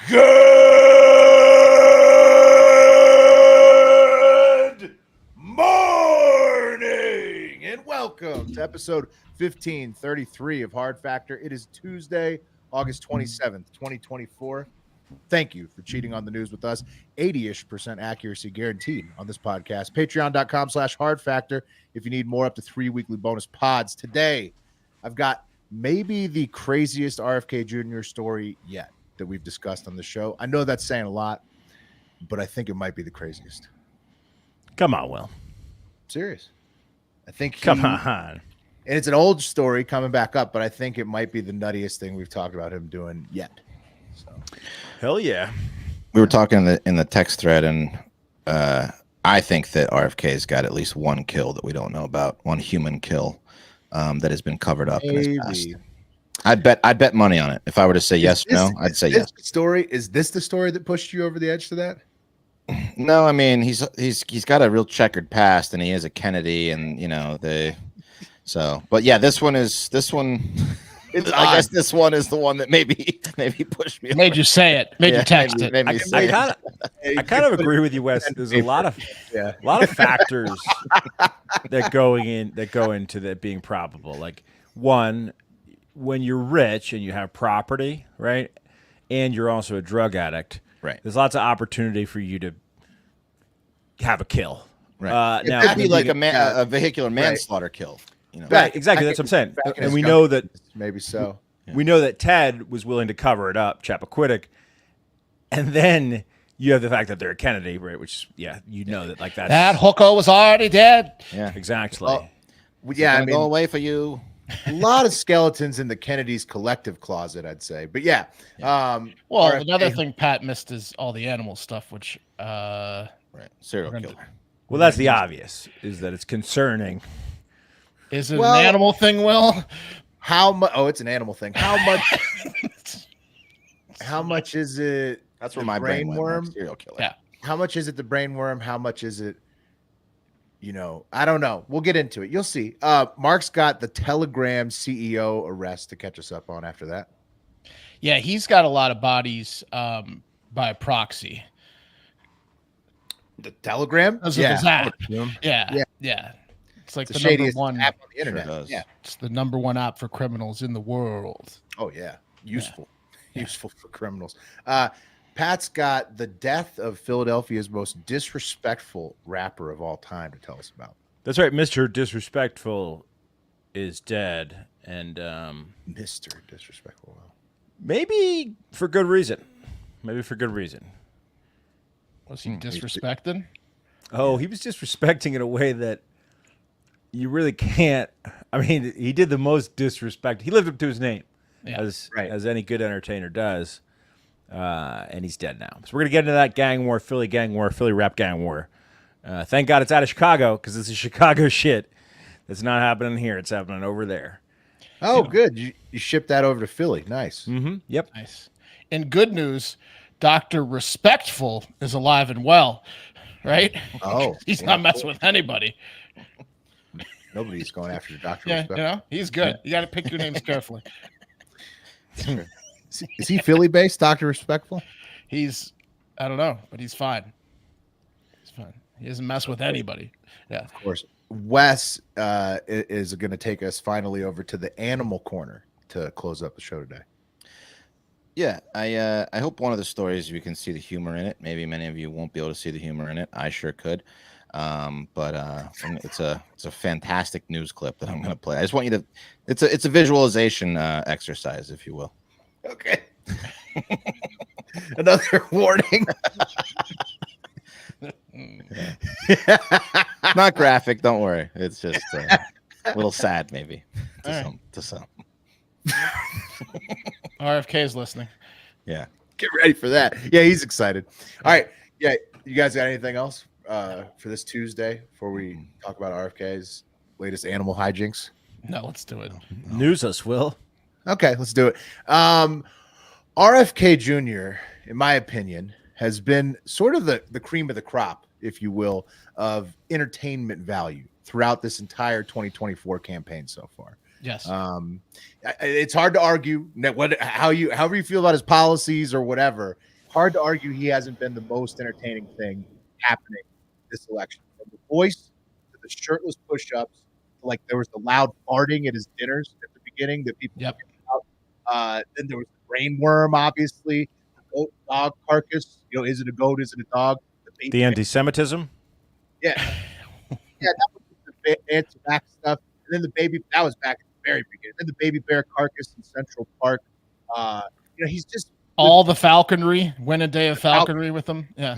Good morning and welcome to episode 1533 of Hard Factor. It is Tuesday, August 27th, 2024. Thank you for cheating on the news with us. 80-ish% accuracy guaranteed on this podcast. Patreon.com/Hard Factor if you need more, up to 3 weekly bonus pods. Today, I've got maybe the craziest RFK Jr. story yet that we've discussed on the show. I know that's saying a lot, but I think it might be the craziest. Come on, Will. Serious. I think Come on. And it's an old story coming back up, but I think it might be the nuttiest thing we've talked about him doing yet. So, hell yeah. We were talking in the text thread, and I think that RFK's got at least one kill that we don't know about, one human kill that has been covered up in his past. I'd bet money on it. If I were to say yes or no, I'd say yes. Is this the story that pushed you over the edge to that? No, I mean he's got a real checkered past, and he is a Kennedy, and but yeah, this one. I guess this one is the one that maybe pushed me. Made you say it. Made you text it. I kind of agree with you, Wes. There's a lot of factors that go into that being probable. Like, one, when you're rich and you have property, right, and you're also a drug addict, right, there's lots of opportunity for you to have a kill. Right. It now could be like a vehicular manslaughter kill. Right, exactly. That's what I'm saying. And we know that maybe so. We know that Ted was willing to cover it up, Chappaquiddick, and then you have the fact that they're a Kennedy, right? Which, that hooker was already dead. Yeah, exactly. Well, I mean, go away for you. A lot of skeletons in the Kennedys' collective closet, I'd say. But yeah. Another thing Pat missed is all the animal stuff, which serial killer. Well, that's the obvious, is that it's concerning. Is it an animal thing, Will? How much? Oh, it's an animal thing. How much? How much is it? That's where my brain went. Serial killer. Yeah. How much is it the brain worm? How much is it? I don't know. We'll get into it. You'll see. Mark's got the Telegram CEO arrest to catch us up on after that. Yeah, he's got a lot of bodies by proxy. The Telegram? Yeah. It's like the number one app on the internet. Yeah, it's the number one app for criminals in the world. Oh yeah, useful for criminals. Pat's got the death of Philadelphia's most disrespectful rapper of all time to tell us about. That's right, Mr. Disrespectful is dead, and Mr. Disrespectful. Maybe for good reason. Was he disrespected? Oh, he was disrespecting in a way that you really can't. I mean, he did the most disrespect. He lived up to his name, as any good entertainer does. And he's dead now. So we're gonna get into that Philly rap gang war. Thank God it's out of Chicago, because this is Chicago shit. That's not happening here. It's happening over there. Oh, good. You shipped that over to Philly. Nice. Mm-hmm. Yep. Nice. And good news, Dr. Respectful is alive and well, right? Oh, he's not messing with anybody. Nobody's going after the Dr. Yeah, Respectful. He's good. You got to pick your names carefully. Is he Philly-based, Dr. Respectful? I don't know, but he's fine. He's fine. He doesn't mess with anybody. Yeah, of course. Wes is going to take us finally over to the animal corner to close up the show today. Yeah, I hope one of the stories you can see the humor in it. Maybe many of you won't be able to see the humor in it. I sure could. But it's a fantastic news clip that I'm going to play. I just want you to. It's a visualization exercise, if you will. Okay. Another warning. Not graphic. Don't worry. It's just a little sad, maybe to some. RFK is listening. Yeah. Get ready for that. Yeah, he's excited. All right. Yeah, you guys got anything else for this Tuesday before we talk about RFK's latest animal hijinks? No, let's do it. News us, Will. Okay, let's do it. RFK Jr., in my opinion, has been sort of the cream of the crop, if you will, of entertainment value throughout this entire 2024 campaign so far. Yes. It's hard to argue however you feel about his policies or whatever. hard to argue he hasn't been the most entertaining thing happening this election. From the voice to the shirtless push-ups, like there was the loud farting at his dinners at the beginning that people Yep. about. Then there was the brain worm, obviously, the goat dog carcass. Is it a goat? Is it a dog? The anti-Semitism. Yeah, that was the anti-vax stuff. And then the baby, that was back at the very beginning. Then the baby bear carcass in Central Park. He's just all the falconry. Win a day of falconry with them. Yeah.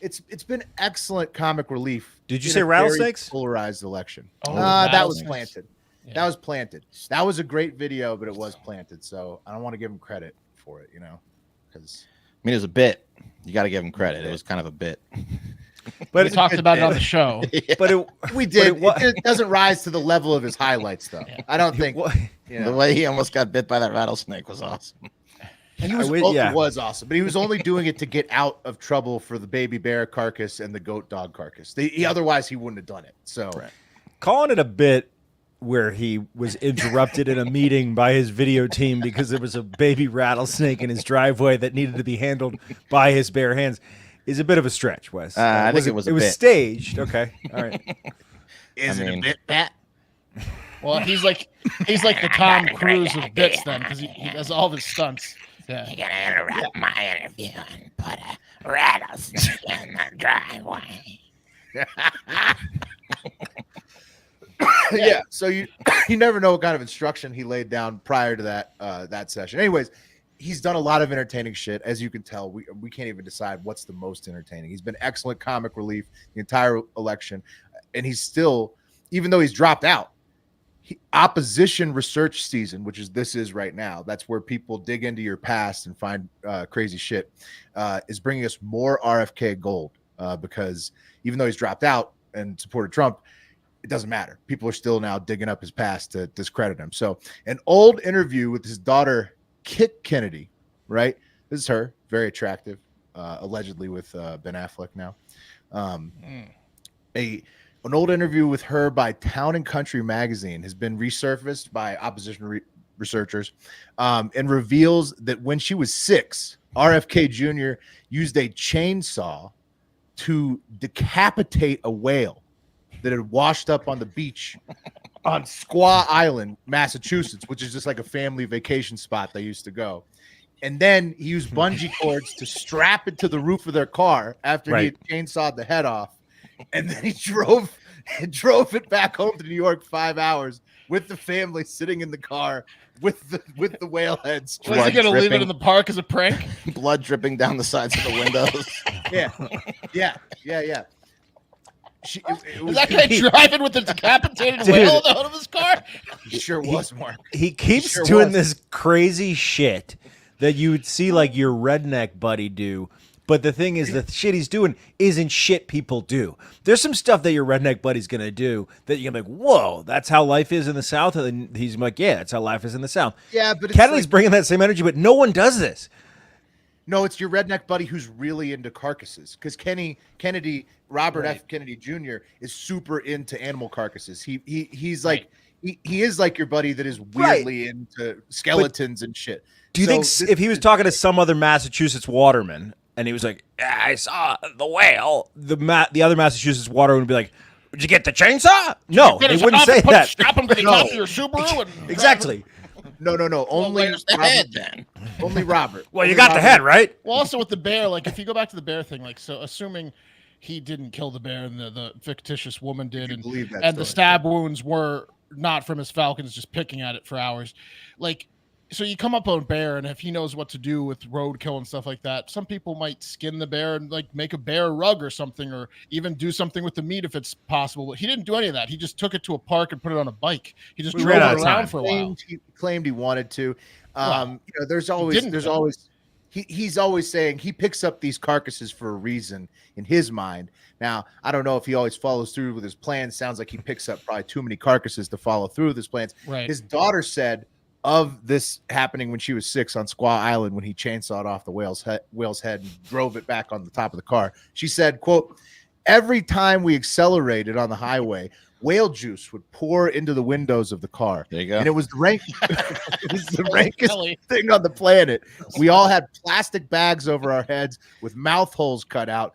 It's been excellent comic relief. Did you say rattlesnakes? Polarized election. Oh, that was planted. Yeah. That was planted. That was a great video, but it was planted. So I don't want to give him credit for it, because it was a bit. You got to give him credit. It was kind of a bit. But we talked about it on the show. Yeah. But we did. It doesn't rise to the level of his highlights, though. Yeah. I don't think. The way he almost got bit by that rattlesnake was awesome. And he was awesome, but he was only doing it to get out of trouble for the baby bear carcass and the goat dog carcass. Otherwise, he wouldn't have done it. So, calling it a bit where he was interrupted in a meeting by his video team because there was a baby rattlesnake in his driveway that needed to be handled by his bare hands is a bit of a stretch, Wes. I think it was a bit. Staged. Okay. All right. Is it a bit, Pat? Well, he's like the Tom Cruise of bits then, because he does all of his stunts. Yeah. You're gonna interrupt my interview and put a rattlesnake in the driveway. Yeah. So you never know what kind of instruction he laid down prior to that session. Anyways, he's done a lot of entertaining shit. As you can tell, we can't even decide what's the most entertaining. He's been excellent comic relief the entire election, and he's still, even though he's dropped out, opposition research season, which this is right now. That's where people dig into your past and find crazy shit. Is bringing us more RFK gold because even though he's dropped out and supported Trump, it doesn't matter. People are still now digging up his past to discredit him. So an old interview with his daughter, Kit Kennedy, right? This is her, very attractive, allegedly with Ben Affleck now. An old interview with her by Town and Country magazine has been resurfaced by opposition researchers and reveals that when she was 6, RFK Jr. used a chainsaw to decapitate a whale that had washed up on the beach on Squaw Island, Massachusetts, which is just like a family vacation spot they used to go. And then he used bungee cords to strap it to the roof of their car after he had chainsawed the head off. And then he drove it back home to New York 5 hours with the family sitting in the car with the whale heads. Was he going to leave it in the park as a prank? Blood dripping down the sides of the windows. Yeah. Was that guy driving with the decapitated whale out of his car? He sure was, Mark. He keeps doing this crazy shit that you would see like your redneck buddy do. But the thing is, the shit he's doing isn't shit people do. There's some stuff that your redneck buddy's going to do that you're like, whoa, that's how life is in the South. And he's like, yeah, that's how life is in the South. Yeah, but Kennedy's bringing that same energy, but no one does this. No, it's your redneck buddy who's really into carcasses. Because Robert F. Kennedy Jr. is super into animal carcasses. He's like he is like your buddy that is weirdly into skeletons and shit. Do you think if he was talking to some other Massachusetts waterman and he was like, I saw the whale, the other Massachusetts waterman would be like, did you get the chainsaw? No, he wouldn't say that. Strap him to the top of your Subaru. And exactly. No. Only the head then. Only Robert. Well, you got the head, right? Well, also with the bear, like if you go back to the bear thing, like so assuming he didn't kill the bear and the fictitious woman did, and the stab wounds were not from his falcons just picking at it for hours. Like, so you come up on a bear, and if he knows what to do with roadkill and stuff like that, some people might skin the bear and like make a bear rug or something, or even do something with the meat if it's possible. But he didn't do any of that. He just took it to a park and put it on a bike. He just drove it around for a while. He claimed he wanted to. There's always he's always saying he picks up these carcasses for a reason in his mind. Now, I don't know if he always follows through with his plans. Sounds like he picks up probably too many carcasses to follow through with his plans. Right. His daughter said of this happening when she was 6 on Squaw Island when he chainsawed off the whale's head and drove it back on the top of the car. She said, quote, every time we accelerated on the highway, whale juice would pour into the windows of the car. There you go. And it was the rankest thing on the planet. We all had plastic bags over our heads with mouth holes cut out.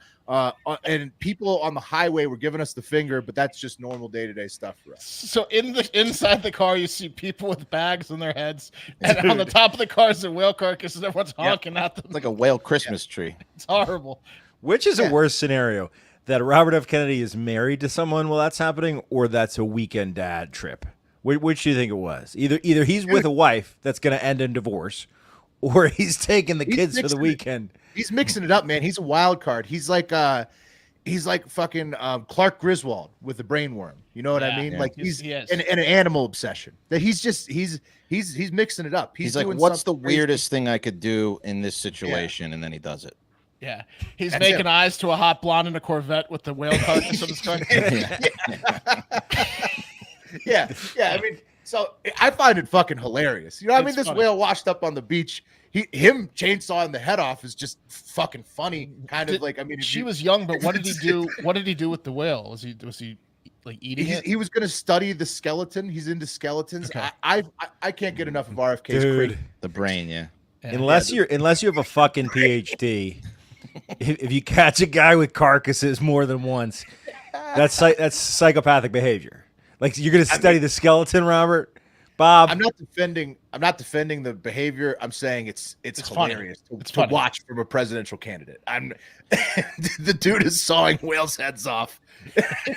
And people on the highway were giving us the finger, but that's just normal day-to-day stuff for us. So inside the car, you see people with bags on their heads, and on the top of the car is a whale carcass, and everyone's honking at them. It's like a whale Christmas tree. It's horrible. Which is a worse scenario? That Robert F. Kennedy is married to someone while that's happening, or that's a weekend dad trip? Which do you think it was? Either he's with a wife that's going to end in divorce, or he's taking the kids for the weekend. He's mixing it up, man. He's a wild card. He's like fucking Clark Griswold with the brain worm. You know what I mean? Like he's an animal obsession. That he's mixing it up. He's like, what's the weirdest thing I could do in this situation? And then he does it. Yeah, he's making eyes to a hot blonde in a Corvette with the whale carcass on his car. Yeah. I mean, so I find it fucking hilarious. You know what I mean? This funny. Whale washed up on the beach. Him chainsawing the head off is just fucking funny. She was young, but what did he do? What did he do with the whale? Was he like eating it? He was going to study the skeleton. He's into skeletons. Okay. I can't get enough of RFK's Dude. The brain, yeah. Unless you have a fucking PhD. If you catch a guy with carcasses more than once, that's psychopathic behavior. Like you're going to study the skeleton, Robert? Bob, I'm not defending the behavior. I'm saying it's hilarious to watch from a presidential candidate. The dude is sawing whales' heads off.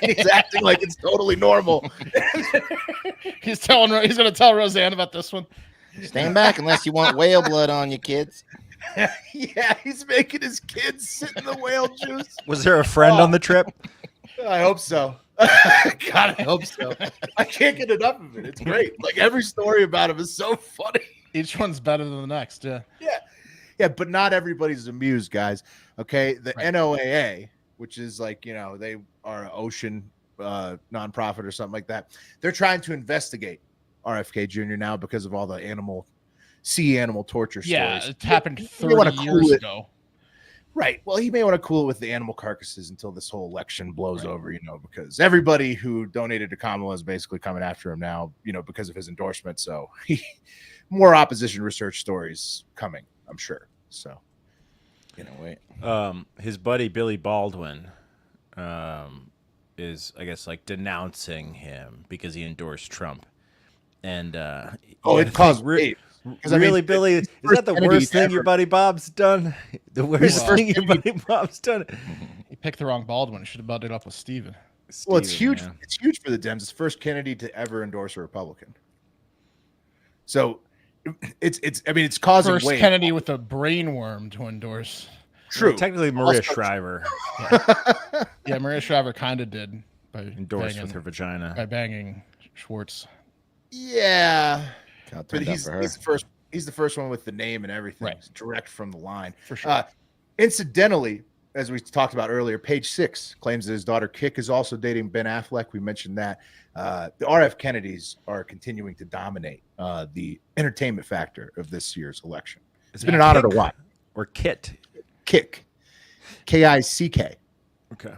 He's acting like it's totally normal. He's going to tell Roseanne about this one. Stand back unless you want whale blood on you, kids. Yeah, he's making his kids sit in the whale juice. Was there a friend on the trip? I hope so. God, I hope so. I can't get enough of it. It's great. Like every story about him is so funny. Each one's better than the next. Yeah, but not everybody's amused, guys. Okay, the NOAA, which is like they are an ocean nonprofit or something like that. They're trying to investigate RFK Jr. now because of all the sea animal torture stories. Yeah, it happened 30 years ago. Right. Well, he may want to cool it with the animal carcasses until this whole election blows over, because everybody who donated to Kamala is basically coming after him now, because of his endorsement. So more opposition research stories coming, I'm sure. So, wait. His buddy Billy Baldwin is, I guess, like denouncing him because he endorsed Trump. And it caused rage. Really, Billy, is that the worst thing your buddy Bob's done? The worst thing your buddy Bob's done? He picked the wrong Baldwin. He should have butted up with Steven. Well, it's huge. Man. It's huge for the Dems. It's the first Kennedy to ever endorse a Republican. So it's causing first Kennedy with a brain worm to endorse. True. Well, technically, Maria Shriver. Yeah, Maria Shriver kind of did by endorsed with her vagina by banging Schwartz. Yeah. But he's the first one with the name and everything. Right. It's direct from the line. For sure. Incidentally, as we talked about earlier, Page 6 claims that his daughter Kik is also dating Ben Affleck. We mentioned that. The RF Kennedys are continuing to dominate the entertainment factor of this year's election. It's been an honor to watch. Or Kit. Kik. Kick. Okay.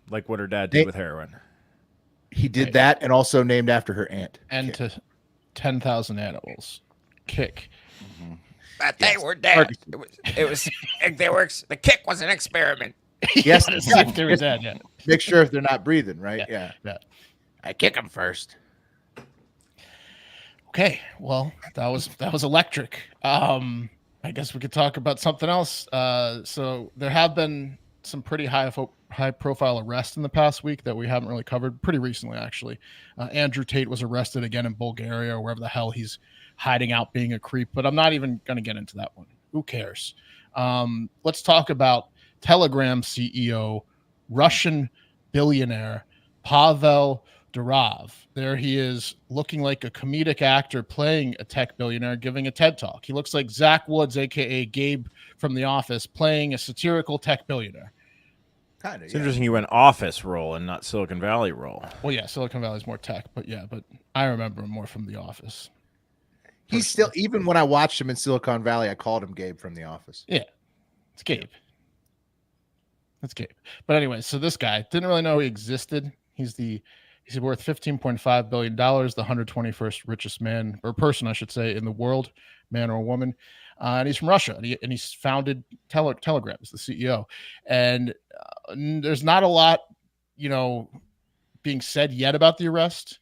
Like what her dad did with heroin. He did that and also named after her aunt. And Kik. to 10,000 animals. Kick. Mm-hmm. But they were dead. It was the kick was an experiment. Yes, if they were dead, yeah. Make sure if they're not breathing, right? Yeah. I kick them first. Okay, well, that was electric. I guess we could talk about something else. So there have been some pretty high profile arrests in the past week that we haven't really covered pretty recently, actually. Andrew Tate was arrested again in Bulgaria or wherever the hell he's hiding out being a creep, but I'm not even going to get into that one. Who cares? Let's talk about Telegram CEO, Russian billionaire, Pavel Durov. There he is looking like a comedic actor playing a tech billionaire giving a TED talk. He looks like Zach Woods, a.k.a. Gabe from The Office, playing a satirical tech billionaire. It's interesting you went Office role and not Silicon Valley role. Well, yeah, Silicon Valley's more tech, but I remember him more from The Office. He's still, even when I watched him in Silicon Valley, I called him Gabe from The Office. Yeah, it's Gabe. That's Gabe. But anyway, so this guy didn't really know he existed. He's the He's worth $15.5 billion, the 121st richest man or person, I should say, in the world, man or woman. And he's from Russia, and he's founded Telegram. He's the CEO. And there's not a lot, being said yet about the arrest,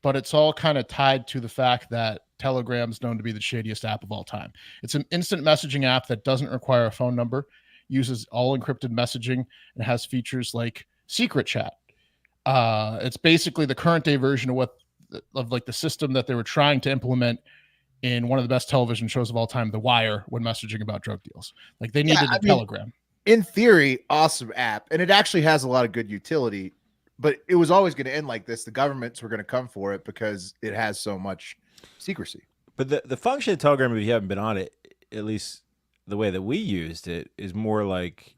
but it's all kind of tied to the fact that Telegram's known to be the shadiest app of all time. It's an instant messaging app that doesn't require a phone number, uses all encrypted messaging, and has features like secret chat. It's basically the current day version of the system that they were trying to implement in one of the best television shows of all time, The Wire, when messaging about drug deals. Like they needed a Telegram. In theory, awesome app, and it actually has a lot of good utility. But it was always going to end like this. The governments were going to come for it because it has so much secrecy. But the function of Telegram, if you haven't been on it, at least the way that we used it, is more like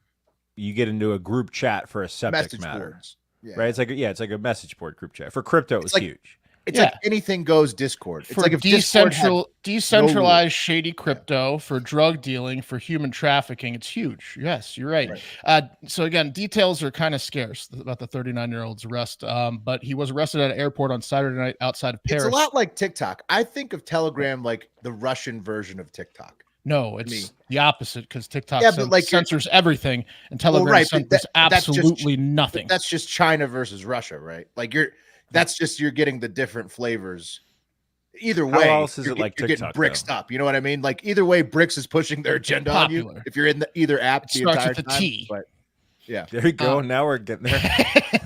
you get into a group chat for a subject matter. Yeah. Right? It's like a message board group chat. For crypto, it's huge. It's like anything goes Discord. It's for like if decentralized shady crypto, for drug dealing, for human trafficking, it's huge. Yes, you're right. So again, details are kind of scarce about the 39-year-old's arrest. But he was arrested at an airport on Saturday night outside of Paris. It's a lot like TikTok. I think of Telegram like the Russian version of TikTok. No, it's the opposite, because TikTok censors everything, and Telegram censors absolutely nothing. That's just China versus Russia, right? Like you're getting the different flavors. Either way, how else is it like you're TikTok, getting Brixed up. You know what I mean? Like either way, Brix is pushing their agenda on you. If you're in either app, it starts with the T. But yeah, there you go. Now we're getting there.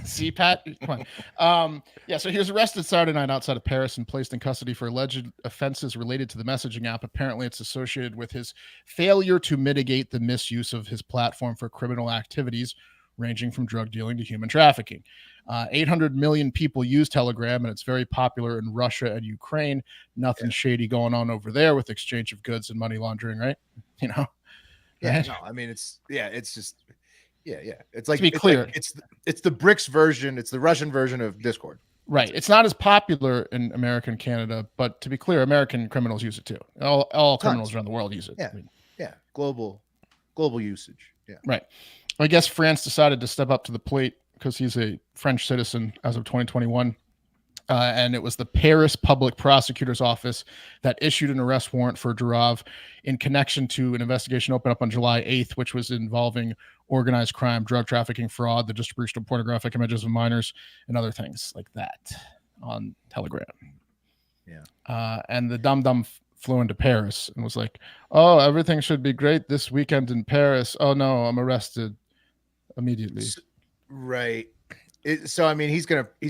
See, Pat, come on. So he was arrested Saturday night outside of Paris and placed in custody for alleged offenses related to the messaging app. Apparently, it's associated with his failure to mitigate the misuse of his platform for criminal activities, ranging from drug dealing to human trafficking. 800 million people use Telegram, and it's very popular in Russia and Ukraine. Nothing shady going on over there with exchange of goods and money laundering, right? Yeah, right? No, I mean, it's just, it's like, to be clear, it's the BRICS version. It's the Russian version of Discord. Right. It's not as popular in America and Canada, but to be clear, American criminals use it too. All criminals around the world use it. Yeah. Global usage. Yeah. Right. I guess France decided to step up to the plate because he's a French citizen as of 2021. And it was the Paris Public Prosecutor's Office that issued an arrest warrant for Durov in connection to an investigation opened up on July 8th, which was involving organized crime, drug trafficking, fraud, the distribution of pornographic images of minors, and other things like that on Telegram. Yeah. And the dum-dum flew into Paris and was like, oh, everything should be great this weekend in Paris. Oh, no, I'm arrested immediately. Right. So, I mean, he's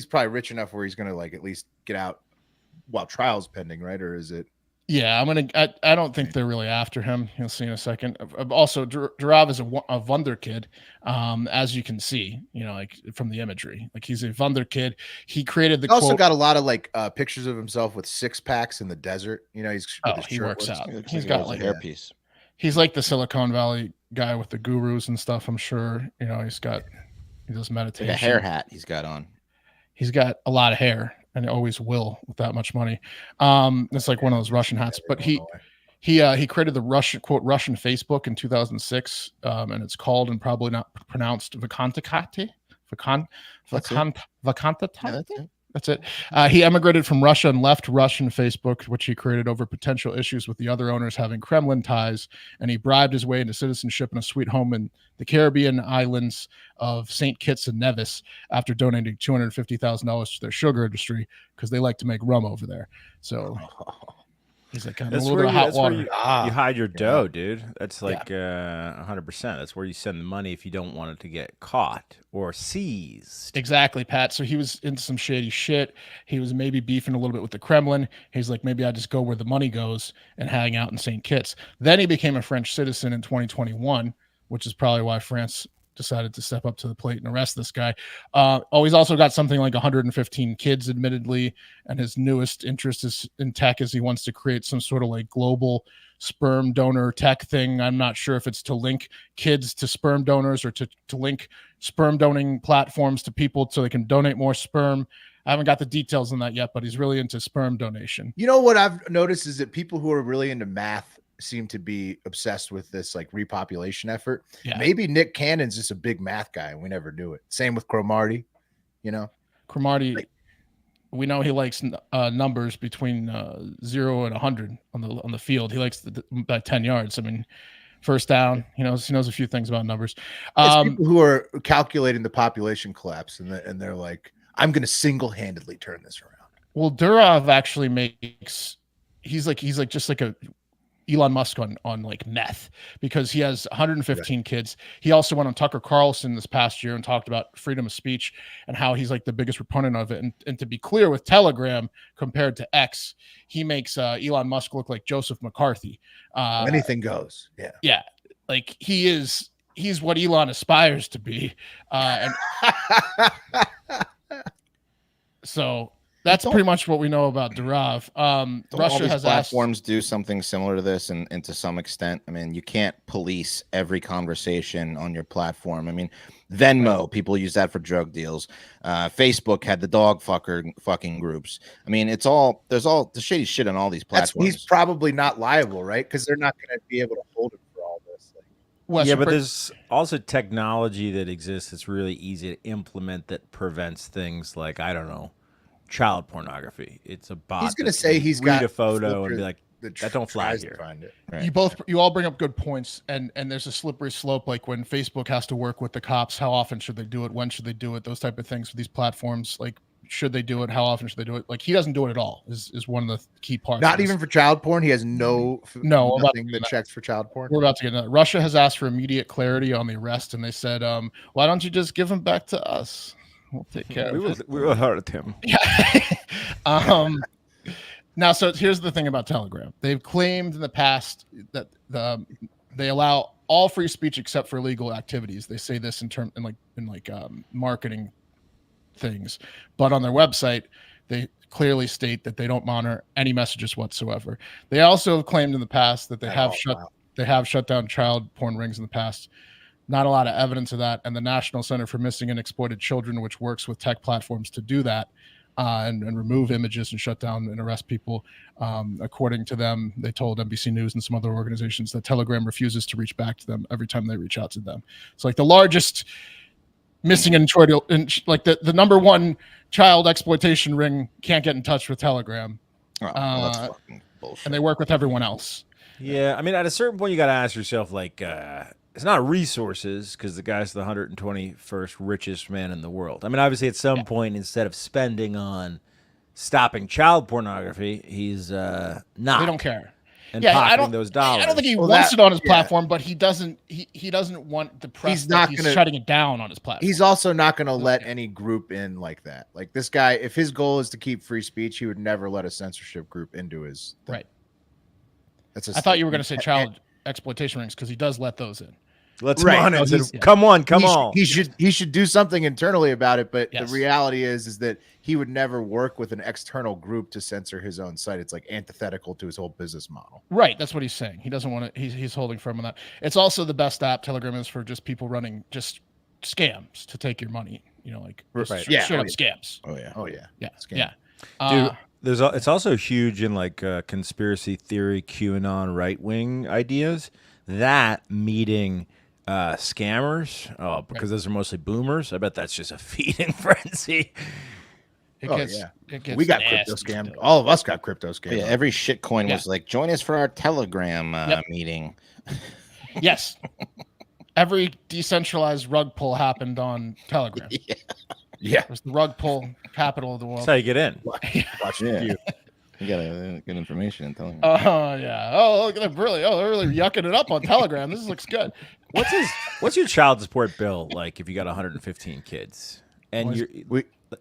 probably rich enough where he's going to like at least get out while trial's pending, right? Or is it? Yeah, I don't think they're really after him. You'll see in a second. Also, Durov is a wonder kid, as you can see, like from the imagery. Like he's a wonder kid. He created the. He also got a lot of like pictures of himself with six packs in the desert. He works out. He's got like a hairpiece. He's like the Silicon Valley guy with the gurus and stuff. I'm sure. He does meditation. Like a hair hat he's got on. He's got a lot of hair. And it always will with that much money. It's like one of those Russian hats. But he created the Russian Facebook in 2006, and it's called and probably not pronounced Vakantakate. That's it. He emigrated from Russia and left Russian Facebook, which he created over potential issues with the other owners having Kremlin ties. And he bribed his way into citizenship in a sweet home in the Caribbean islands of St. Kitts and Nevis after donating $250,000 to their sugar industry because they like to make rum over there. So he's like, a little bit of hot water. You hide your dough, dude. That's like 100%. That's where you send the money if you don't want it to get caught or seized. Exactly, Pat. So he was into some shady shit. He was maybe beefing a little bit with the Kremlin. He's like, maybe I just go where the money goes and hang out in St. Kitts. Then he became a French citizen in 2021, which is probably why France decided to step up to the plate and arrest this guy. He's also got something like 115 kids, admittedly, and his newest interest is in tech, as he wants to create some sort of like global sperm donor tech thing. I'm not sure if it's to link kids to sperm donors or to link sperm donating platforms to people so they can donate more sperm. I haven't got the details on that yet, but he's really into sperm donation. You know what I've noticed is that people who are really into math seem to be obsessed with this like repopulation effort. Yeah. Maybe Nick Cannon's just a big math guy and we never knew it. Same with Cromartie, Cromartie, We know he likes numbers between 0 and 100 on the field. He likes about 10 yards. I mean, first down. He knows a few things about numbers. It's people who are calculating the population collapse, and they're like, "I'm going to single-handedly turn this around." Well, Durov actually makes. He's like just like a Elon Musk on like meth, because he has 115 kids. He also went on Tucker Carlson this past year and talked about freedom of speech and how he's like the biggest proponent of it. And to be clear, with Telegram compared to X, he makes Elon Musk look like Joseph McCarthy. Anything goes. Yeah. Yeah. Like he's what Elon aspires to be. And so that's pretty much what we know about Durov. Russia has platforms do something similar to this, and to some extent. I mean, you can't police every conversation on your platform. I mean, Venmo, people use that for drug deals. Facebook had the dog fucking groups. I mean, there's all the shady shit on all these platforms. He's probably not liable, right? Because they're not going to be able to hold him for all this. Yeah, but there's also technology that exists that's really easy to implement that prevents things like, I don't know, child pornography. It's a bot. He's going to say he's got a photo and be like, that don't fly here. Find it. Right. You all bring up good points, and there's a slippery slope. Like when Facebook has to work with the cops, how often should they do it? When should they do it? Those type of things for these platforms. Like, should they do it? How often should they do it? Like, he doesn't do it at all. Is one of the key parts. Not even for child porn. He has nothing that checks for child porn. We're about to get into that. Russia has asked for immediate clarity on the arrest, and they said, "Why don't you just give him back to us? We'll take care of it. We will hurt him." Yeah. Now, so here's the thing about Telegram. They've claimed in the past that they allow all free speech except for illegal activities. They say this in marketing things, but on their website, they clearly state that they don't monitor any messages whatsoever. They also have claimed in the past that they have shut down child porn rings in the past. Not a lot of evidence of that. And the National Center for Missing and Exploited Children, which works with tech platforms to do that and remove images and shut down and arrest people, according to them, they told NBC News and some other organizations that Telegram refuses to reach back to them every time they reach out to them. It's like the largest missing and like the number one child exploitation ring can't get in touch with Telegram. That's fucking bullshit. And they work with everyone else. Yeah, I mean, at a certain point, you got to ask yourself, like, it's not resources, because the guy's the 121st richest man in the world. I mean, obviously, at some point, instead of spending on stopping child pornography, he's not. They don't care. And pocketing those dollars. I don't think he wants it on his platform, but he doesn't. He doesn't want the press. He's shutting it down on his platform. He's also not going to let any group in like that. Like this guy, if his goal is to keep free speech, he would never let a censorship group into his thing. Right. I thought you were going to say child exploitation rings, because he does let those in. Let's monitor. Come on. He should do something internally about it. But the reality is that he would never work with an external group to censor his own site. It's like antithetical to his whole business model. Right. That's what he's saying. He doesn't want to. He's holding firm on that. It's also the best app. Telegram is for just people running just scams to take your money. You know, like straight up scams. Oh yeah. Yeah. Dude, it's also huge in like conspiracy theory, QAnon, right wing ideas. That meeting scammers, because those are mostly boomers. I bet that's just a feeding frenzy. It gets we got crypto scammed. All of us got crypto scammed. Yeah, every shitcoin was like, join us for our Telegram meeting. Yes. Every decentralized rug pull happened on Telegram. Yeah. It was the rug pull capital of the world. That's how you get in. Watch you. You got good information in Telegram. Oh yeah. Oh, look at them! They're really yucking it up on Telegram. This looks good. What's your child support bill like if you got 115 kids? And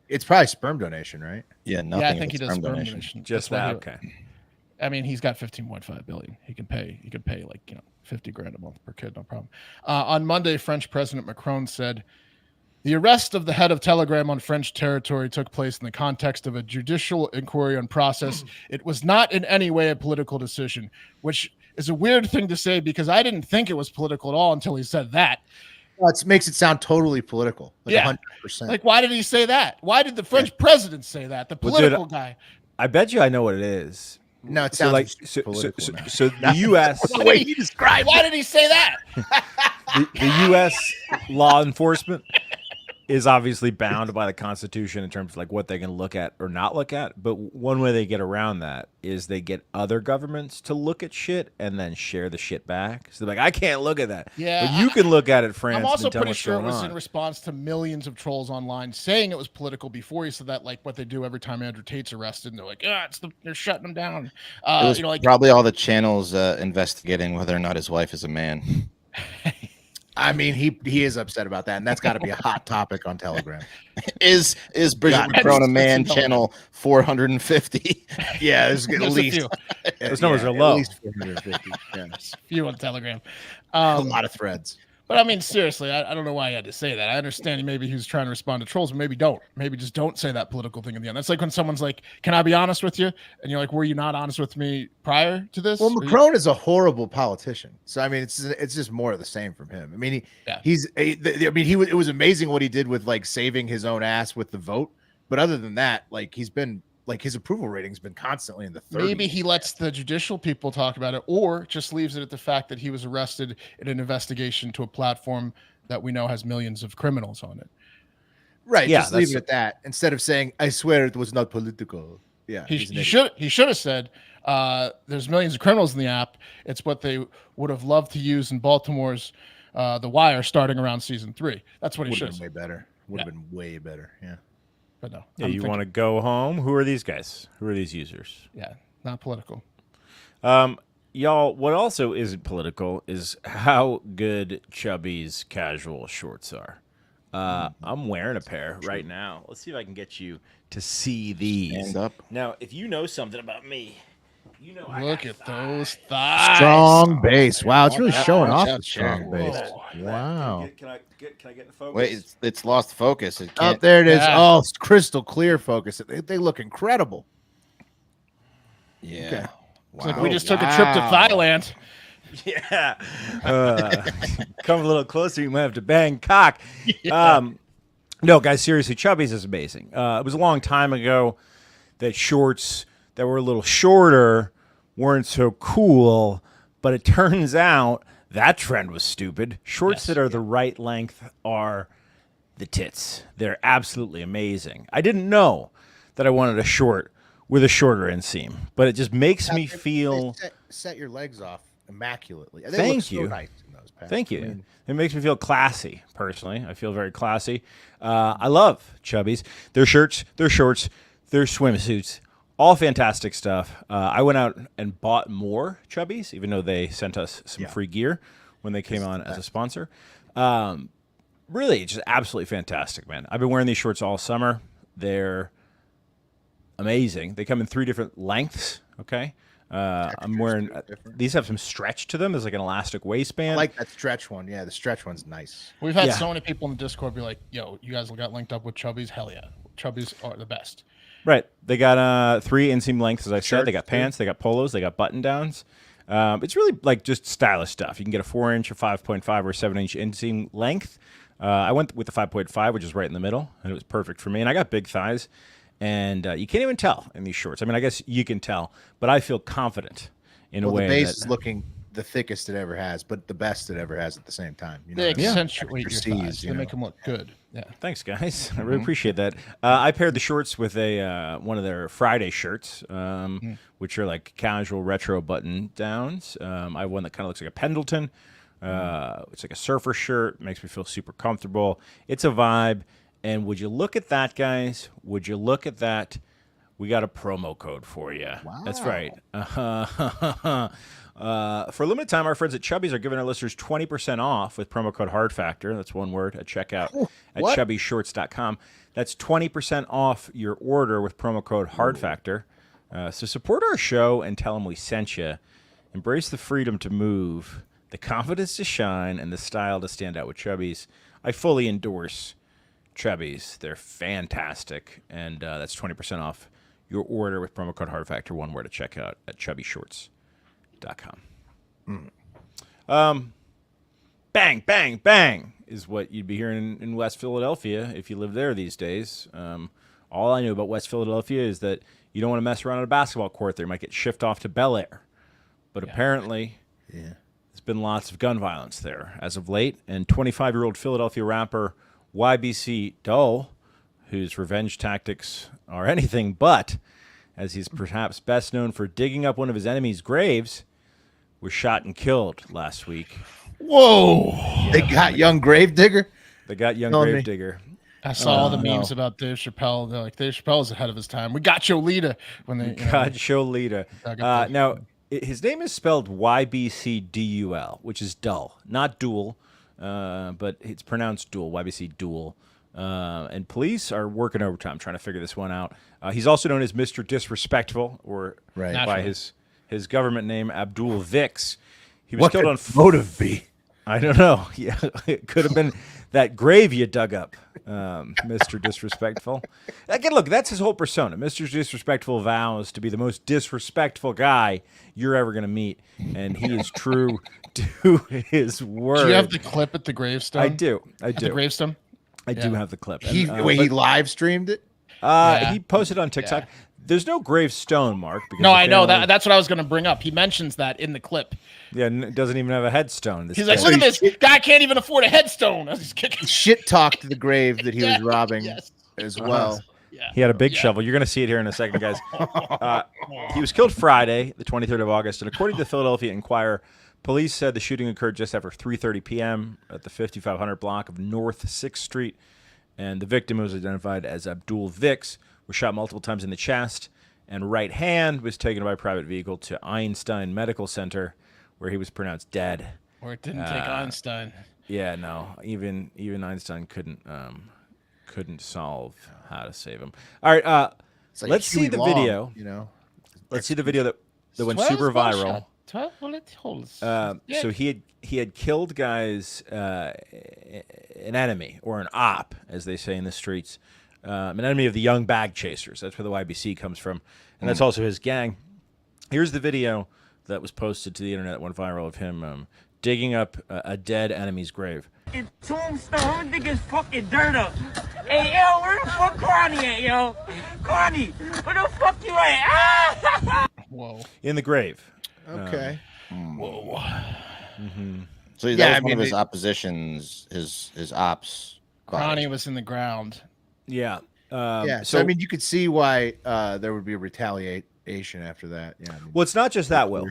it's probably sperm donation, right? Yeah, nothing. Yeah, I think he does sperm donation. Just that. Okay. I mean, he's got 15.5 billion. He could pay like 50 grand a month per kid, no problem. On Monday, French President Macron said, "The arrest of the head of Telegram on French territory took place in the context of a judicial inquiry on process. It was not in any way a political decision," which is a weird thing to say, because I didn't think it was political at all until he said that. Well, it makes it sound totally political. Like 100%. Like, why did he say that? Why did the French president say that? The political guy. I bet you I know what it is. No, it sounds like so the U.S. the way he described Why did he say that? the U.S. law enforcement is obviously bound by the Constitution in terms of like what they can look at or not look at. But one way they get around that is they get other governments to look at shit and then share the shit back. So they're like, I can't look at that. Yeah, but you can look at it, France. I'm also pretty what's sure it going was on. in response to millions of trolls online saying it was political before he said that, like what they do every time Andrew Tate's arrested, and they're like, they're shutting him down. It was probably all the channels investigating whether or not his wife is a man. I mean, he is upset about that, and that's got to be a hot topic on Telegram. Is Bridget McCrone a man? Channel 450. Yeah, there's at least those numbers are low. At least 450. Yeah. A few on Telegram. A lot of threads. But I mean, seriously, I don't know why he had to say that. I understand maybe he was trying to respond to trolls, but maybe don't. Maybe just don't say that political thing in the end. That's like when someone's like, "Can I be honest with you?" And you're like, "Were you not honest with me prior to this?" Well, Macron is a horrible politician, so I mean, it's just more of the same from him. I mean, it was amazing what he did with like saving his own ass with the vote, but other than that, like he's been. Like his approval rating's been constantly in the 30s. Maybe he lets the judicial people talk about it, or just leaves it at the fact that he was arrested in an investigation to a platform that we know has millions of criminals on it. Right. Yeah, just leave it at that instead of saying, "I swear it was not political." Yeah, he should have said, "There's millions of criminals in the app. It's what they would have loved to use in Baltimore's The Wire starting around season 3." That's what he should have been way better. Would have been way better. Yeah. But no. Yeah, you want to go home? Who are these guys? Who are these users? Yeah, not political. Y'all, what also isn't political is how good Chubbies casual shorts are. I'm wearing a pair right now. Let's see if I can get you to see these. Stand up. Now, if you know something about me, you know Look at those thighs. Strong base. Wow, it's really showing off the strong base. Wow. Can I get in the focus? Wait, it's lost focus. Oh, there it is. Yeah. Oh, it's crystal clear focus. They look incredible. Yeah. Okay. Wow. It's like we just took a trip to Thailand. Yeah. Come a little closer, you might have to bang cock. Yeah. No, guys, seriously, Chubbies is amazing. It was a long time ago that shorts that were a little shorter weren't so cool, but it turns out that trend was stupid. Shorts that are the right length are the tits. They're absolutely amazing. I didn't know that I wanted a short with a shorter inseam, but it just makes me feel... They set your legs off immaculately. They Thank you. So nice in those pants. Thank you. I mean, it makes me feel classy, personally. I feel very classy. I love Chubbies. Their shirts, their shorts, their swimsuits, all fantastic stuff. I went out and bought more Chubbies, even though they sent us some free gear when they came on as a sponsor. Really, just absolutely fantastic, man. I've been wearing these shorts all summer. They're amazing. They come in 3 different lengths, okay? I'm wearing these have some stretch to them. There's like an elastic waistband. I like that stretch one. Yeah, the stretch one's nice. We've had so many people in the Discord be like, "Yo, you guys got linked up with Chubbies? Hell yeah, Chubbies are the best." Right. They got 3 inseam lengths, as I said. They got pants, they got polos, they got button downs. It's really like just stylish stuff. You can get a 4-inch, a 5.5, or 7-inch inseam length. I went with the 5.5, which is right in the middle, and it was perfect for me. And I got big thighs. And you can't even tell in these shorts. I mean, I guess you can tell, but I feel confident in a way. The base is looking the thickest it ever has, but the best it ever has at the same time. You know, they accentuate your thighs. They make them look good. Yeah. Thanks, guys. I really appreciate that. I paired the shorts with one of their Friday shirts, which are like casual retro button downs. I have one that kind of looks like a Pendleton. It's like a surfer shirt. Makes me feel super comfortable. It's a vibe. And would you look at that, guys? Would you look at that? We got a promo code for you. Wow. That's right. For a limited time, our friends at Chubbies are giving our listeners 20% off with promo code HARDFACTOR. That's one word at checkout at chubbyshorts.com. That's 20% off your order with promo code HARDFACTOR. So support our show and tell them we sent you. Embrace the freedom to move, the confidence to shine, and the style to stand out with Chubbies. I fully endorse Chubbies. They're fantastic, and that's 20% off your order with promo code HARDFACTOR, one word at checkout at chubbyshorts.com. Bang, bang, bang is what you'd be hearing in West Philadelphia if you live there these days. All I know about West Philadelphia is that you don't want to mess around on a basketball court there. You might get shipped off to Bel Air. But apparently, there's been lots of gun violence there as of late, and 25-year-old Philadelphia rapper Ybcdul, whose revenge tactics are anything but, as he's perhaps best known for digging up one of his enemies' graves, was shot and killed last week. Whoa! They got young Gravedigger. They got young Telling me. Gravedigger. I saw all the memes about Dave Chappelle. They're like, Dave Chappelle's ahead of his time. We got Yolita when they got Yolita. Now his name is spelled Ybcdul, which is dull, not dual, but it's pronounced dual. Ybcdul. And police are working overtime trying to figure this one out. He's also known as Mr. Disrespectful, or by his government name, Abdul Vix. He was killed on motive be. I don't know. Yeah, it could have been that grave you dug up, Mr. Disrespectful. Again, look, that's his whole persona. Mr. Disrespectful vows to be the most disrespectful guy you're ever going to meet, and he is true to his word. Do you have the clip at the gravestone? I do. At the gravestone? I do have the clip. He live streamed it? He posted on TikTok. Yeah. There's no gravestone, Mark. Because no, I know. That's what I was going to bring up. He mentions that in the clip. Yeah, it doesn't even have a headstone. He's like, look at this. Guy can't even afford a headstone. He's kicking. Shit talked the grave that he was robbing as well. Yeah. He had a big shovel. You're going to see it here in a second, guys. He was killed Friday, the 23rd of August. And according to the Philadelphia Inquirer, police said the shooting occurred just after 3:30 p.m. at the 5500 block of North 6th Street. And the victim was identified as Abdul Vix, was shot multiple times in the chest, and right hand was taken by a private vehicle to Einstein Medical Center, where he was pronounced dead. Or it didn't take Einstein. Yeah, no. Even Einstein couldn't solve how to save him. All right, like let's see the video. Let's see the video that went super viral. So he had killed guys, an enemy or an op, as they say in the streets, an enemy of the young bag chasers. That's where the YBC comes from, and that's also his gang. Here's the video that was posted to the internet that went viral of him digging up a dead enemy's grave. In Tombstone, niggas fucking dirt up. Hey, yo, where the fuck Carney at, yo? Carney, where the fuck you at? Ah! Whoa. In the grave. Okay. Whoa. Mm-hmm. So that was one of his oppositions, his ops. Carney was in the ground. Yeah. So I mean, you could see why there would be a retaliation after that. Yeah. Well, it's not just that, Will.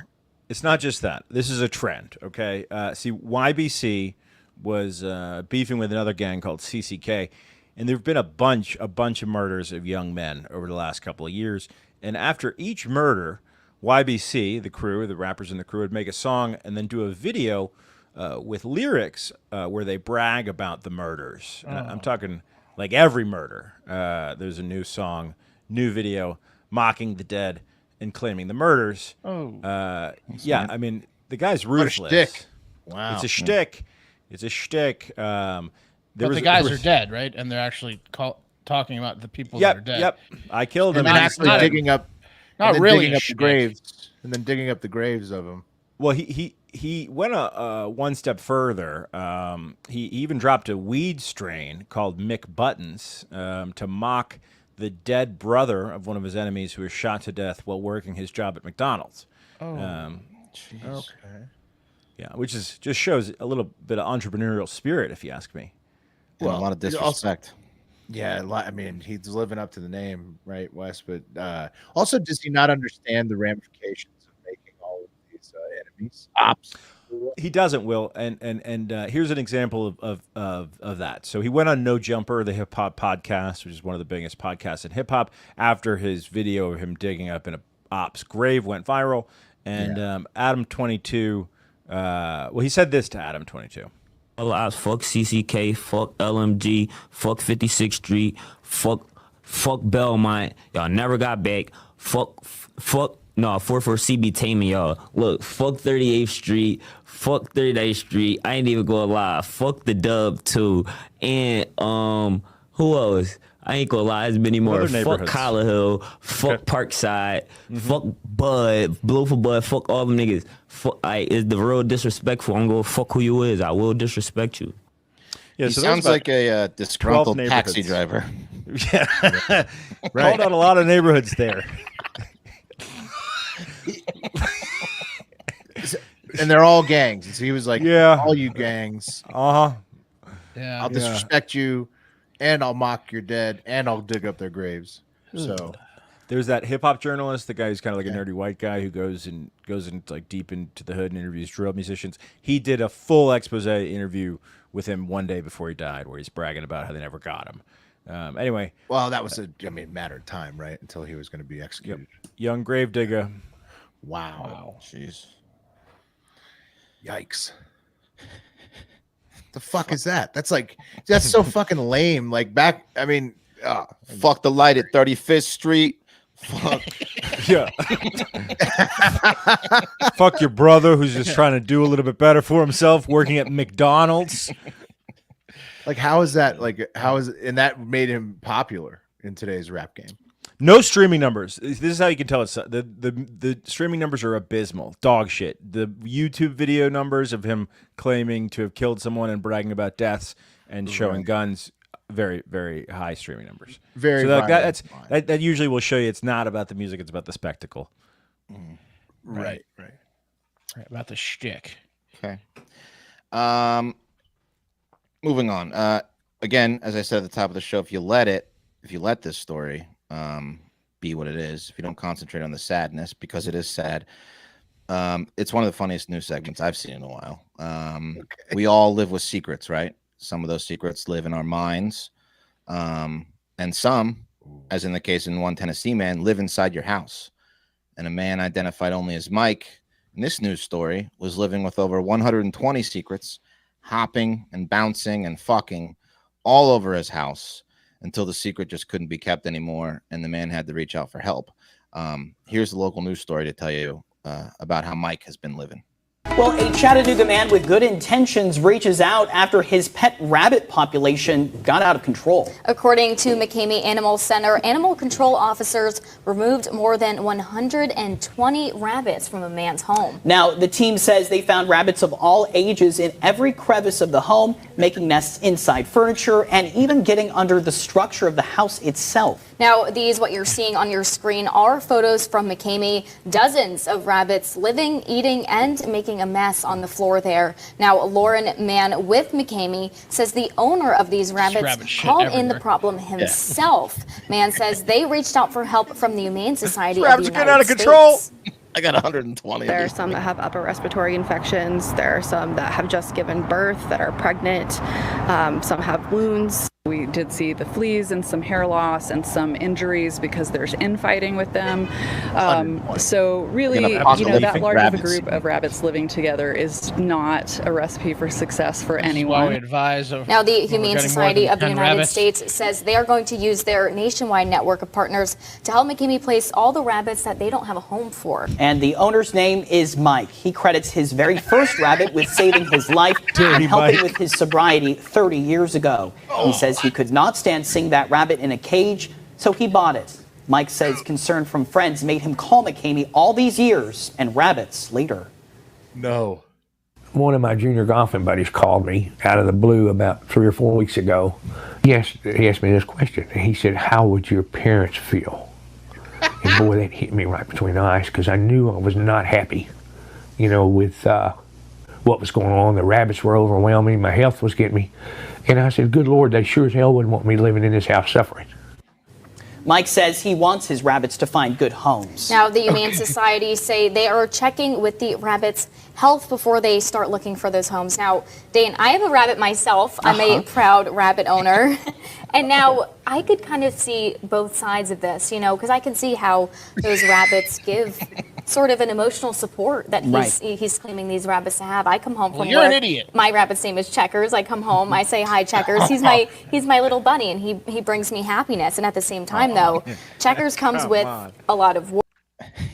It's not just that. This is a trend, okay? See, YBC was beefing with another gang called CCK, and there have been a bunch of murders of young men over the last couple of years. And after each murder, YBC, the crew, the rappers in the crew, would make a song and then do a video with lyrics where they brag about the murders. I'm talking like every murder. There's a new song, new video, mocking the dead and claiming the murders. Yeah, I mean, the guy's ruthless. What a shtick. Wow. It's a shtick. It's a shtick. But the guys are dead, right? And they're actually talking about the people that are dead. Yep. I killed them. And actually digging up the graves. And then digging up the graves of them. Well, he went one step further. He even dropped a weed strain called Mick Buttons to mock the dead brother of one of his enemies who was shot to death while working his job at McDonald's. Okay. Yeah, which just shows a little bit of entrepreneurial spirit, if you ask me. Well, a lot of disrespect. I mean, he's living up to the name, right, Wes? But also, does he not understand the ramifications of making all of these enemies ops? He doesn't, Will, and here's an example of that. So he went on No Jumper, the hip hop podcast, which is one of the biggest podcasts in hip hop, after his video of him digging up in a op's grave went viral, and Adam 22. He said this to Adam 22. Fuck CCK, fuck LMG, fuck 56th Street, fuck Belmont. Y'all never got back. Fuck 44 CB Taman, y'all. Look, fuck 38th Street, fuck 39th Street. I ain't even gonna lie. Fuck the Dub too. And who else? I ain't gonna lie, there's many more. Fuck Collar Hill, fuck Parkside, fuck Bud, Blue for Bud, fuck all them niggas. Is the real disrespectful. I'm gonna fuck who you is. I will disrespect you. Yeah, he sounds like a disgruntled taxi driver. Yeah, right. Called out a lot of neighborhoods there. And they're all gangs. So he was like, all you gangs. Yeah, Yeah. I'll disrespect you, and I'll mock your dead, and I'll dig up their graves. So there's that hip hop journalist, the guy who's kind of like a nerdy white guy who goes in like deep into the hood and interviews drill musicians. He did a full expose interview with him one day before he died, where he's bragging about how they never got him. Anyway, well, that was a matter of time, right, until he was going to be executed. Young gravedigger. Wow. Jeez. Yikes. The fuck is that? That's so fucking lame. Like back, I mean, fuck the light at 35th Street. Fuck. Yeah. Fuck your brother who's just trying to do a little bit better for himself, working at McDonald's. Like, how is that? And that made him popular in today's rap game. No streaming numbers. This is how you can tell it's the streaming numbers are abysmal. Dog shit. The YouTube video numbers of him claiming to have killed someone and bragging about deaths and showing guns, very, very high streaming numbers. Very. So that usually will show you it's not about the music, it's about the spectacle. Right. About the shtick. Okay. Moving on. Again, as I said at the top of the show, if you let this story be what it is, if you don't concentrate on the sadness, because it is sad, it's one of the funniest news segments I've seen in a while. We all live with secrets, right? Some of those secrets live in our minds, and some, as in the case in one Tennessee man, live inside your house. And a man identified only as Mike in this news story was living with over 120 secrets, hopping and bouncing and fucking all over his house until the secret just couldn't be kept anymore, and the man had to reach out for help. Here's the local news story to tell you about how Mike has been living. Well, a Chattanooga man with good intentions reaches out after his pet rabbit population got out of control. According to McCamey Animal Center, animal control officers removed more than 120 rabbits from a man's home. Now, the team says they found rabbits of all ages in every crevice of the home, making nests inside furniture and even getting under the structure of the house itself. Now, what you're seeing on your screen are photos from McCamey. Dozens of rabbits living, eating, and making a mess on the floor there. Now, Lauren Mann with McCamey says the owner of these rabbits called in the problem himself. Mann says they reached out for help from the Humane Society of the United out of control. States. I got 120. There are some that have upper respiratory infections. There are some that have just given birth that are pregnant. Some have wounds. We did see the fleas and some hair loss and some injuries because there's infighting with them. So really, that large of a group of rabbits living together is not a recipe for success for anyone. Now, the Humane Society of the United States says they are going to use their nationwide network of partners to help McCamey place all the rabbits that they don't have a home for. And the owner's name is Mike. He credits his very first rabbit with saving his life and helping with his sobriety 30 years ago. He says he could not stand seeing that rabbit in a cage, so he bought it. Mike says concern from friends made him call McCamey all these years and rabbits later. No. One of my junior golfing buddies called me out of the blue about 3 or 4 weeks ago. He asked me this question. He said, how would your parents feel? And boy, that hit me right between the eyes because I knew I was not happy, with what was going on. The rabbits were overwhelming. My health was getting me. And I said, good Lord, they sure as hell wouldn't want me living in this house suffering. Mike says he wants his rabbits to find good homes. Now, the Humane Society say they are checking with the rabbits' health before they start looking for those homes. Now, Dane, I have a rabbit myself. I'm a proud rabbit owner. And now I could kind of see both sides of this, because I can see how those rabbits give sort of an emotional support that he's claiming these rabbits to have. I come home from you're work. An idiot. My rabbit's name is Checkers. I come home, I say hi, Checkers. He's my little bunny, and he brings me happiness. And at the same time, though, Checkers comes with a lot of work.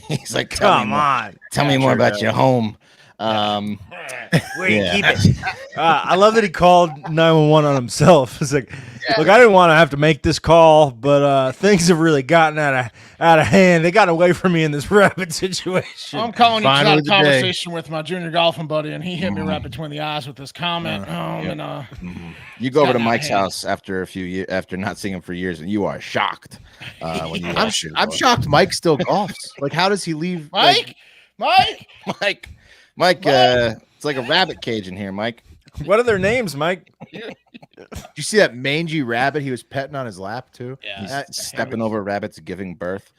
He's like, tell me more about your home. Where you keep it? I love that he called 911 on himself. It's like, look, I didn't want to have to make this call, but things have really gotten out of hand. They got away from me in this rabbit situation. I'm calling you to have a conversation with my junior golfing buddy, and he hit me right between the eyes with this comment. You go over to Mike's house after a few years, after not seeing him for years, and you are shocked. When you I'm shocked. Mike still golfs. Like, how does he leave? Mike, it's like a rabbit cage in here, Mike. What are their names, Mike? you see that mangy rabbit he was petting on his lap too? Yeah, He's stepping over rabbits giving birth.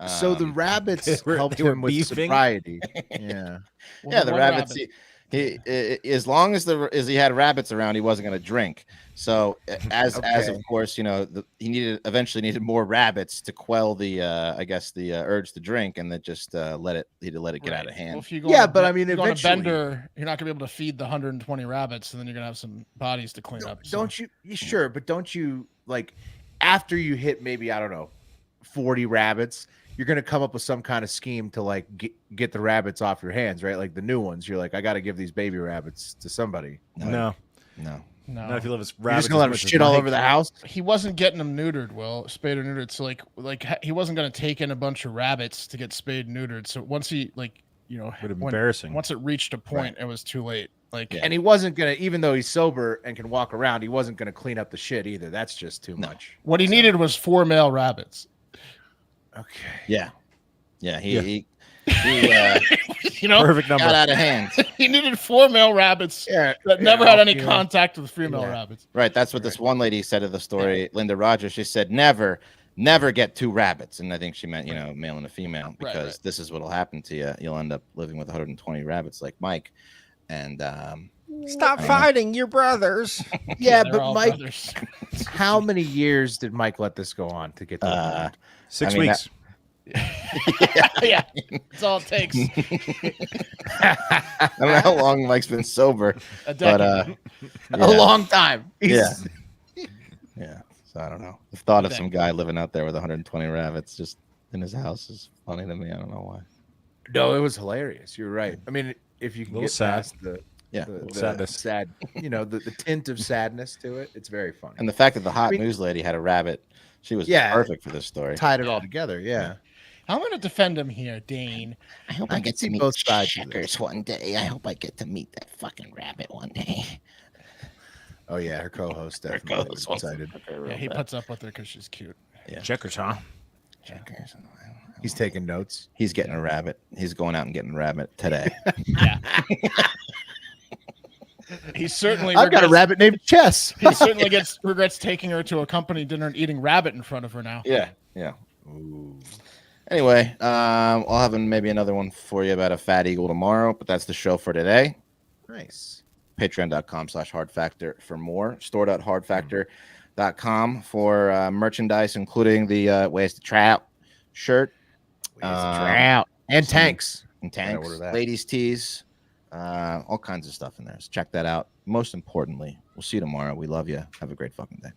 So the rabbits helped him with sobriety. Yeah, Well, yeah. The one rabbits. rabbit- He as long as he had rabbits around, he wasn't going to drink. So as of course, you know, he eventually needed more rabbits to quell the I guess the urge to drink, and then just let it get out of hand. Well, if you go but I mean, if you go on a eventually, bender, you're not gonna be able to feed the 120 rabbits, and then you're gonna have some bodies to clean up. So. Don't you? Sure, but don't you like after you hit maybe I don't know 40 rabbits? You're going to come up with some kind of scheme to like get the rabbits off your hands, right? Like the new ones. You're like, I got to give these baby rabbits to somebody. No. No. Not if you love his You're rabbits. just going to let them shit all over the house? He wasn't getting them neutered, spayed or neutered. So like he wasn't going to take in a bunch of rabbits to get spayed and neutered. So once he embarrassing. Once it reached a point, it was too late. And he wasn't going to, even though he's sober and can walk around, he wasn't going to clean up the shit either. That's just too much. What he needed was 4 male rabbits. Okay. Yeah. He perfect number. got out of hand. He needed 4 male rabbits that never had any contact with female rabbits. Right. That's what this one lady said of the story. Linda Rogers. She said, never get 2 rabbits. And I think she meant, male and a female, because this is what'll happen to you. You'll end up living with 120 rabbits like Mike. And stop fighting your brothers. Yeah, but Mike, how many years did Mike let this go on to get to 6 weeks? Yeah, that's all it takes. I don't know how long Mike's been sober, but a long time. Yeah. So I don't know. The thought of some guy living out there with 120 rabbits just in his house is funny to me. I don't know why. No, it was hilarious. You're right. I mean, if you can get past the sadness, sad, the tint of sadness to it, it's very funny. And the fact that the hot news lady had a rabbit, she was perfect for this story. Tied it all together. Yeah. I'm going to defend him here, Dane. I hope I get to meet both sides Checkers one day. I hope I get to meet that fucking rabbit one day. Oh yeah, her co-host definitely was excited. Yeah, he puts up with her because she's cute. Yeah. Checkers, huh? Checkers. He's taking notes. He's getting a rabbit. He's going out and getting a rabbit today. Yeah. He certainly. I've got a rabbit named Chess. He certainly regrets taking her to a company dinner and eating rabbit in front of her now. Yeah. Ooh. Anyway, I'll have maybe another one for you about a fat eagle tomorrow, but that's the show for today. Nice. Patreon.com/hardfactor for more. Store.hardfactor.com for merchandise, including the Ways to Trout shirt. Trout. And tanks. And tanks. Ladies' tees. All kinds of stuff in there. So check that out. Most importantly, we'll see you tomorrow. We love you. Have a great fucking day.